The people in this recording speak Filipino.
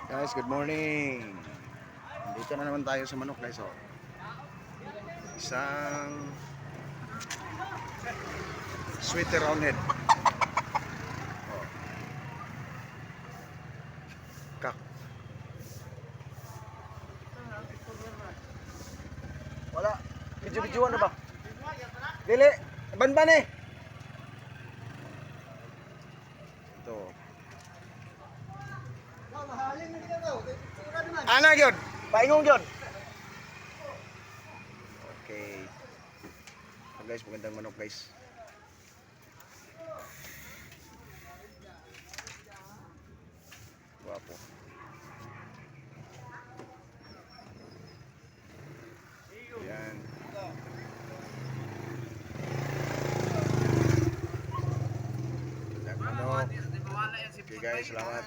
Guys, good morning. Dito na naman tayo sa manok, guys. Oh. Isang sweet roundhead. Oh. Kak. Wala. Video-videoan na ba? Dili. Ban-ban eh. Ito. Ana gyud. Paingong gyud. Okay. So guys, magandang manok, guys. Guwapo. Yan. Manok. Okay guys, salamat.